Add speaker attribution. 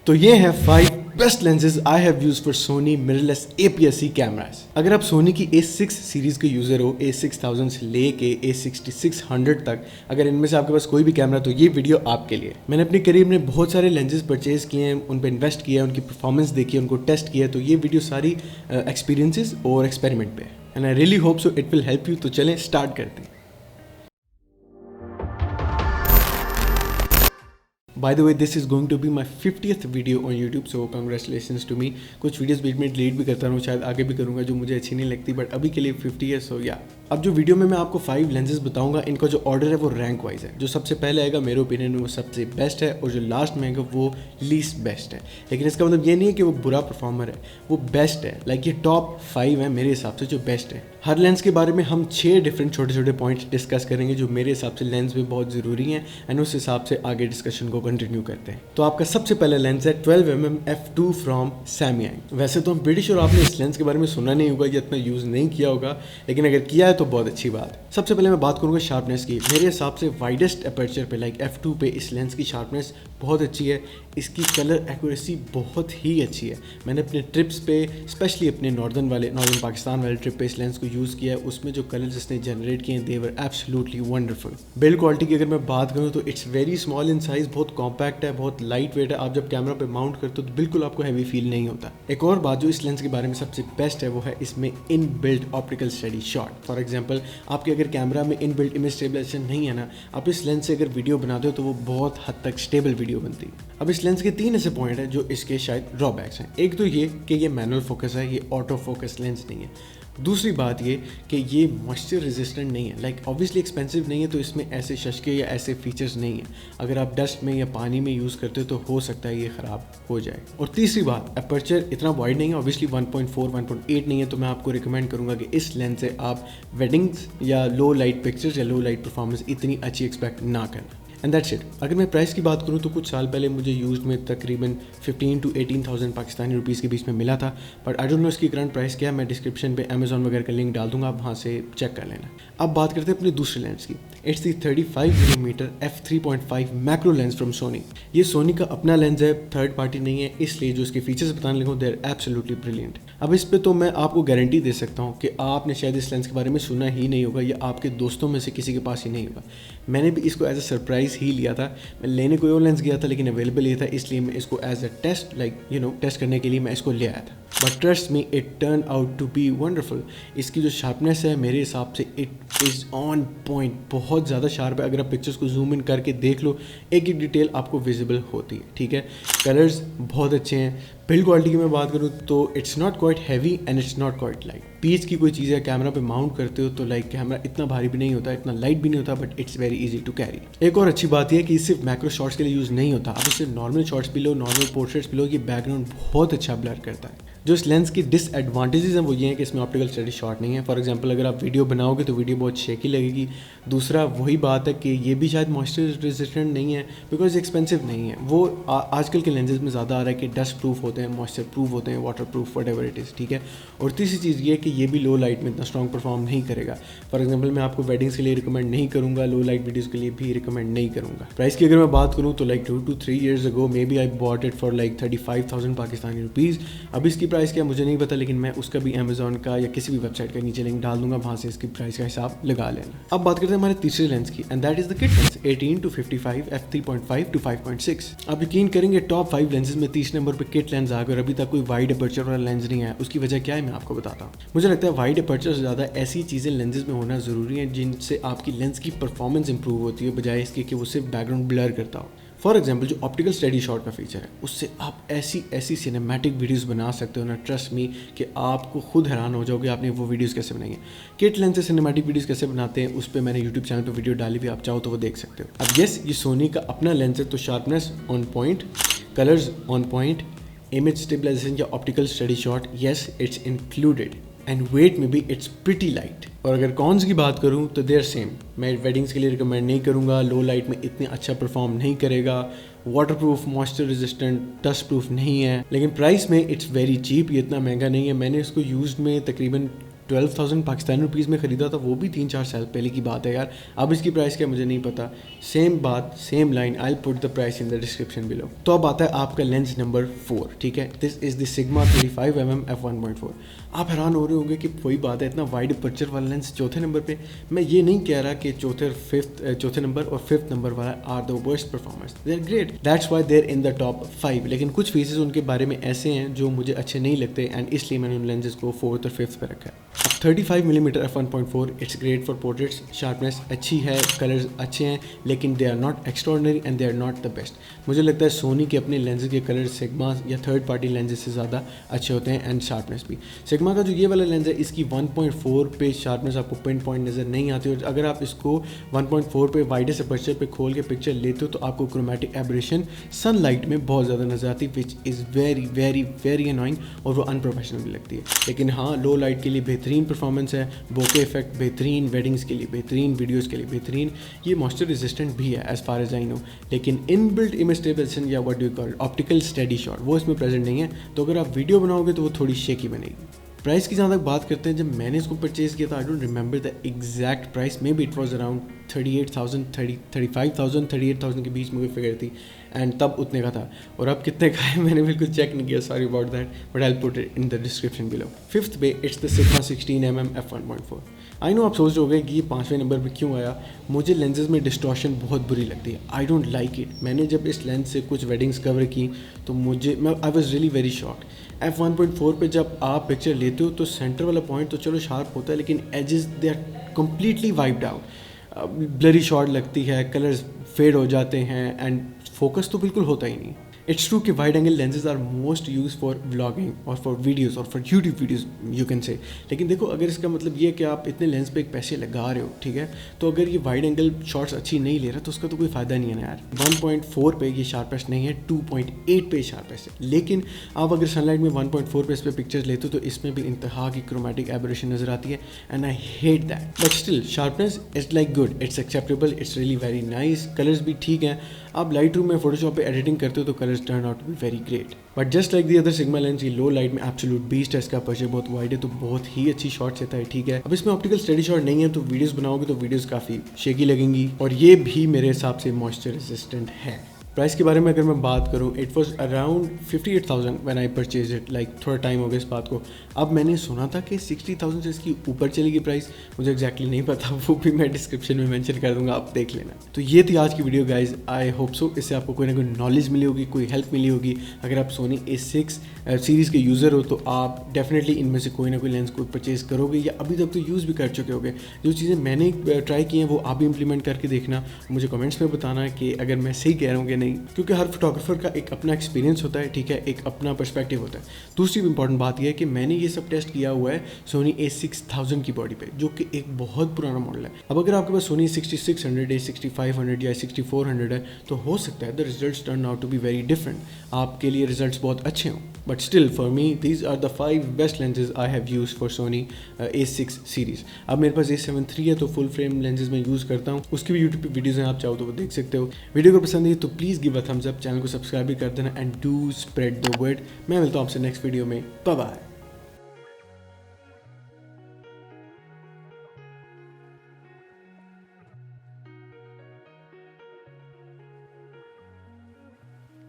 Speaker 1: तो ये है 5 best lenses I have used for Soni mirrorless APS-C cameras. अगर आप सोनी की A6 सीरीज के यूजर हो, A6000 से लेके A6600 तक, अगर इनमें से आपके पास कोई भी कैमरा, तो ये वीडियो आपके लिए। मैंने अपनी करियर में बहुत सारे लेंसेज परचेज किए हैं, उन पर इन्वेस्ट किया है, उनकी परफॉर्मेंस देखी है, उनको टेस्ट किया है। तो ये वीडियो सारी एक्सपीरियंसेस और एक्सपेरिमेंट पे है, and I really hope so it will help you. तो चलें स्टार्ट करते हैं। By the way, this is going to be my 50th video on YouTube, so congratulations to me। कुछ वीडियोस बीच में डिलीट भी करता हूँ, शायद आगे भी करूँगा, जो मुझे अच्छी नहीं लगती, बट अभी के लिए 50 है। सो या अब जो वीडियो में मैं आपको 5 लेंसेज बताऊंगा, इनका जो ऑर्डर है वो रैंक वाइज है। जो सबसे पहले आएगा मेरे ओपिनियन में वो सबसे बेस्ट है, और जो लास्ट में आएगा वो लीस्ट बेस्ट है। लेकिन इसका मतलब ये नहीं है कि वो बुरा परफॉर्मर है, वो बेस्ट है। लाइक ये टॉप 5 है मेरे हिसाब से जो बेस्ट है। हर लेंस के बारे में हम 6 डिफरेंट छोटे छोटे पॉइंट्स डिस्कस करेंगे, जो मेरे हिसाब से लेंस में बहुत ज़रूरी हैं, एंड उस हिसाब से आगे डिस्कशन को कंटिन्यू करते हैं। तो आपका सबसे पहला लेंस है 12mm f2 फ्रॉम Samyang। वैसे तो हम प्रीटी श्योर आपने इस लेंस के बारे में सुना नहीं होगा या इतना यूज़ नहीं किया होगा, लेकिन अगर किया है तो बहुत अच्छी बात है। सबसे पहले मैं बात करूँगा शार्पनेस की। मेरे हिसाब से वाइडेस्ट अपर्चर पे लाइक f2 पे इस लेंस की शार्पनेस बहुत अच्छी है। इसकी कलर एक्यूरेसी बहुत ही अच्छी है। मैंने अपने ट्रिप्स पे, स्पेशली अपने नॉर्दर्न पाकिस्तान वाले ट्रिप पे इस लेंस को यूज़ किया है। उसमें जो कलर्स इसने जनरेट किए हैं, they were absolutely wonderful. Build quality की अगर मैं बात करूँ तो it's very small in size, बहुत कॉम्पैक्ट है, बहुत लाइट वेट है। आप जब कैमरा पे माउंट करते हो तो बिल्कुल आपको हैवी फील नहीं होता। एक और बात जो इस लेंस के बारे में सबसे बेस्ट है वो है इसमें in built optical steady shot. For example, आपके अगर कैमरा में इन बिल्ट इमेज स्टेबलाइजेशन नहीं है ना, आप इस लेंस से अगर वीडियो बनाते हो तो वो बहुत हद तक स्टेबल वीडियो बनती है। अब इस लेंस के 3 ऐसे पॉइंट हैं जो इसके शायद ड्रॉबैक्स हैं। एक तो ये कि ये मैनुअल फोकस है, ये ऑटो फोकस लेंस नहीं है। दूसरी बात ये कि ये मॉइस्चर रेजिस्टेंट नहीं है। लाइक ऑब्वियसली एक्सपेंसिव नहीं है, तो इसमें ऐसे शशके या ऐसे फीचर्स नहीं है। अगर आप डस्ट में या पानी में यूज़ करते हो तो हो सकता है ये ख़राब हो जाए। और तीसरी बात, अपर्चर इतना वाइड नहीं है, ऑब्वियसली 1.4 1.8 नहीं है। तो मैं आपको रिकमेंड करूँगा कि इस लेंस से आप वेडिंग्स या लो लाइट पिक्चर्स या लो लाइट परफॉर्मेंस इतनी अच्छी एक्सपेक्ट ना करना। And that's it. अगर मैं प्राइस की बात करूँ तो कुछ साल पहले मुझे यूज्ड में तकरीबन 15 to 18,000 पाकिस्तानी रुपीज़ के बीच में मिला था, बट आई डोंट नो इसकी करंट प्राइस क्या है। मैं डिस्क्रिप्शन पे अमेजॉन वगैरह का लिंक डाल दूंगा, आप वहाँ से चेक कर लेना। अब बात करते हैं अपने दूसरे लेंस की। It's the 35mm f3.5 macro lens from Sony. ये सोनी का अपना लेंस है, थर्ड पार्टी नहीं है, इसलिए जो इसके फीचर्स बताने लगा दे आर एब्सोल्युटली ब्रिलियंट। अब इस पे तो मैं आपको गारंटी दे सकता हूँ कि आपने शायद इस लेंस के बारे में सुना ही नहीं होगा, या आपके दोस्तों में से किसी के पास ही नहीं होगा। मैंने भी इसको एज अ सरप्राइज ही लिया था। मैं लेने कोई और लेंस गया था, लेकिन अवेलेबल ये था, इसलिए मैं इसको एज अ टेस्ट टेस्ट करने के लिए मैं इसको ले आया था। But trust me, it turn out to be wonderful. इसकी जो शार्पनेस है मेरे हिसाब से इट इज़ ऑन पॉइंट, बहुत ज़्यादा शार्प है। अगर आप पिक्चर्स को जूम इन करके देख लो, एक एक डिटेल आपको विजिबल होती है। ठीक है, कलर्स बहुत अच्छे हैं। बिल्ड क्वालिटी की मैं बात करूँ तो it's not quite heavy and it's not quite light. पीच की कोई चीज़ है, कैमरा पे माउंट करते हो तो लाइक कैमरा इतना भारी भी नहीं होता, इतना लाइट भी नहीं होता, but it's very easy to carry. एक और अच्छी बात यह है कि सिर्फ मैक्रो शॉट्स के लिए यूज़ नहीं होता। आप इसे नॉर्मल शॉट्स भी लो, नॉर्मल पोर्ट्रेट्स भी लो, ये बैकग्राउंड बहुत अच्छा ब्लर करता है। जो इस लेंस की डिसएडवांटेजेस हैं वो ये हैं कि इसमें ऑप्टिकल स्टडी शॉट नहीं है। फॉर एग्जांपल, अगर आप वीडियो बनाओगे तो वीडियो बहुत शेकी लगेगी। दूसरा वही बात है कि ये भी शायद मॉइस्चर रेजिस्टेंट नहीं है, बिकॉज एक्सपेंसिव नहीं है। वो आजकल के लेंसेज में ज़्यादा आ रहा है कि डस्ट प्रूफ होते हैं, मॉइस्चर प्रूफ होते हैं, water proof, whatever it is. ठीक है, और तीसरी चीज़ ये है कि ये भी लो लाइट में इतना स्ट्रॉन्ग परफॉर्म नहीं करेगा। फॉर एग्जाम्पल, मैं आपको वेडिंग्स के लिए रिकमेंड नहीं करूँगा, लो लाइट वीडियोज़ के लिए भी रिकमेंड नहीं करूँगा। प्राइस की अगर मैं बात करूँ तो like 2 to 3 years ago maybe I bought it for like 35,000 Pakistani rupees. अब इसकी प्राइस क्या मुझे नहीं पता, लेकिन मैं उसका भी अमेजॉन का या किसी भी वेबसाइट का नीचे लिंक डाल दूंगा, वहाँ से इसकी प्राइस का हिसाब लगा लेना। अब बात करते हैं हमारे तीसरे लेंस की, and that is the kit lens 18 to 55 f3.5 to 5.6। आप यकीन करेंगे टॉप 5 लेंसेज में 30 नंबर पर किट लेंस आ गए, और अभी तक कोई वाइड अपर्चर वाला लेंस नहीं आया। उसकी वजह क्या है मैं आपको बताता हूँ। मुझे लगता है वाइड अपर्चर से ज़्यादा ऐसी चीज़ें लेंसेज में होना ज़रूरी है जिनसे आपकी लेंस की परफॉर्मेंस इंप्रूव होती है, बजाय इसके कि वो सिर्फ बैकग्राउंड ब्लर करता हो। फॉर एग्जाम्पल, जो ऑप्टिकल स्टडी शॉट का फीचर है, उससे आप ऐसी सिनेमैटिक वीडियोस बना सकते हो ना, ट्रस्ट मी, कि आपको खुद हैरान हो जाओगे आपने वो वीडियोस कैसे बनाई है। किट लेंस से सिनेमैटिक वीडियोस कैसे बनाते हैं, उस पर मैंने यूट्यूब चैनल पर वीडियो डाली भी, आप चाहो तो वो देख सकते हो। अब येस, ये सोनी का अपना लेंस है, तो sharpness on point, colours on point, image stabilization या optical steady shot, yes it's included, and weight में भी इट्स प्रिटी लाइट। और अगर कॉन्स की बात करूँ तो देयर सेम। मैं वेडिंग्स के लिए रिकमेंड नहीं करूँगा, लो लाइट में इतने अच्छा परफॉर्म नहीं करेगा, water proof, moisture resistant, dust proof नहीं है, लेकिन प्राइस में इट्स वेरी चीप, ये इतना महंगा नहीं है। मैंने इसको यूज में तकरीबन 12,000 पाकिस्तानी रुपीज़ में ख़रीदा था, वो भी 3-4 साल पहले की बात है यार। अब इसकी प्राइस क्या मुझे नहीं पता। सेम बात, same line, I put the price in the description below. तो अब आता है आपका लेंस नंबर 4, ठीक है। This is the sigma 35mm f1.4। आप हैरान हो रहे होंगे कि कोई बात है, इतना वाइड अपर्चर वाला लेंस चौथे नंबर पे। मैं ये नहीं कह रहा कि चौथे नंबर और 5th नंबर वाला are the worst performers, they are great, that's why they're in the top 5। लेकिन कुछ फीचर्स उनके बारे में ऐसे हैं जो मुझे अच्छे नहीं लगते, एंड इसलिए मैंने उन लेंसेज को 4th और 5th पे रखा है। 35mm f1.4 it's great for portraits, sharpness अच्छी है, कलर्स अच्छे हैं, लेकिन they are not extraordinary and they are not the best. मुझे लगता है सोनी के अपने लेंसेज के कलर सिग्मा या थर्ड पार्टी लेंसेज से ज़्यादा अच्छे होते हैं, एंड शार्पनेस भी। सिग्मा का जो ये वाला लेंस है, इसकी 1.4 पे शार्पनेस आपको पिन पॉइंट नज़र नहीं आती, और अगर आप इसको 1.4 पे वाइडेस्ट अपर्चर पे खोल के पिक्चर लेते हो तो आपको क्रोमेटिक एब्रेशन सनलाइट में बहुत ज़्यादा नजर आती है, which is very very very annoying, और वो अनप्रोफेशनल भी लगती है। लेकिन हाँ, लो लाइट के लिए बेहतरीन परफॉर्मेंस है, बोके इफेक्ट बेहतरीन, वेडिंग्स के लिए बेहतरीन, वीडियोस के लिए बेहतरीन। ये मॉइस्चर रेजिस्टेंट भी है as far as I know, लेकिन इनबिल्ट इमेज स्टेबलाइजेशन या what do you call optical steady shot, वो इसमें प्रेजेंट नहीं है। तो अगर आप वीडियो बनाओगे तो वो थोड़ी शेकी बनेगी। प्राइस की जहाँ तक बात करते हैं, जब मैंने इसको परचेज़ किया था, I don't remember the exact price, may be it was around 38,000 35,000 38,000 के बीच में कोई फिगर थी, एंड तब उतने का था। और अब कितने का है मैंने बिल्कुल चेक नहीं किया, sorry about that, but I will put it in the description below. 5th पे it's the sigma 16mm f1.4। I know आप सोच रहे होगे कि ये 5वें नंबर पे क्यों आया। मुझे लेंसेज में डिस्टॉर्शन बहुत बुरी लगती है, आई डोंट लाइक इट। मैंने जब इस लेंस से कुछ वेडिंग्स कवर की तो I was really very shocked. f1.4 पे जब आप पिक्चर लेते हो तो सेंटर वाला पॉइंट तो चलो शार्प होता है, लेकिन edges they are completely wiped out, blurry shot लगती है, कलर्स फेड हो जाते हैं, एंड फोकस तो बिल्कुल होता ही नहीं। इट्स ट्रू कि wide angle lenses are most use for vlogging और फॉर वीडियोस और for YouTube videos you can say. लेकिन देखो, अगर इसका मतलब ये है कि आप इतने लेंस पे एक पैसे लगा रहे हो, ठीक है, तो अगर ये वाइड एंगल शॉट्स अच्छी नहीं ले रहा तो उसका तो कोई फ़ायदा नहीं है ना यार। 1.4 पे ये शार्पेस्ट नहीं है, 2.8 पे शार्पेस्ट है। लेकिन आप अगर सनलाइट में 1.4 पे इस पर पिक्चर्स लेते हो तो इसमें भी इंतहा की क्रोमेटिक एबरेशन नजर आती है, and I hate that. But still sharpness it's like good, it's acceptable, it's really very nice. Colours भी ठीक हैं। आप लाइट रूम में फोटोशॉप पे एडिटिंग करते हो तो colours turn out to be very great. But just like the other Sigma lens, ये लो लाइट में एब्सोल्यूट बीस्ट है। इसका अपर्चर बहुत वाइड है तो बहुत ही अच्छी शॉट लेता है, ठीक है। अब इसमें ऑप्टिकल स्टेडी शॉट नहीं है तो वीडियोस बनाओगे तो वीडियोस काफ़ी शेकी लगेंगी, और ये भी मेरे हिसाब से मॉइस्चर रेजिस्टेंट है। प्राइस के बारे में अगर मैं बात करूं, it was around 58,000 when I purchase it, like थोड़ा टाइम हो गया इस बात को। अब मैंने सुना था कि 60,000 से इसकी ऊपर चलेगी प्राइस, मुझे एक्जैक्टली नहीं पता, वो भी मैं डिस्क्रिप्शन में मेंशन कर दूंगा, आप देख लेना। तो ये थी आज की video guys, I hope so इससे आपको कोई ना कोई नॉलेज मिली होगी, कोई हेल्प मिली होगी। अगर आप सोनी A6 सीरीज़ के यूज़र हो तो आप डेफिनेटली इनमें से कोई ना कोई लेंस को परचेज़ करोगे, या अभी तक तो यूज़ भी कर चुके होगे। जो चीज़ें मैंने ट्राई की हैं वो आप भी इंप्लीमेंट करके देखना, मुझे कमेंट्स में बताना कि अगर मैं सही कह रहा हूँ कि नहीं, क्योंकि हर फोटोग्राफर का एक अपना एक्सपीरियंस होता है, ठीक है, एक अपना पर्सपेक्टिव होता है। दूसरी इंपॉर्टेंट बात यह है कि मैंने ये सब टेस्ट किया हुआ है सोनी A6000 की बॉडी पे, जो कि एक बहुत पुराना मॉडल है। अब अगर आपके पास सोनी 6600, A6500 या 6400 है तो हो सकता है the results turn out to be very different, आपके लिए रिजल्ट्स बहुत अच्छे हों। But still for me these are the 5 best lenses I have use for Sony A6 series. अब मेरे पास A7 III है तो फुल फ्रेम लेंसेज मैं यूज़ करता हूँ, उसकी भी यूट्यूब पे वीडियोज़ हैं, आप चाहो तो वो देख सकते हो। वीडियो को पसंद है तो please give a thumbs up, channel को सब्सक्राइब भी कर देना, and do spread the word. मैं मिलता हूँ आपसे नेक्स्ट वीडियो में, बाय बाय।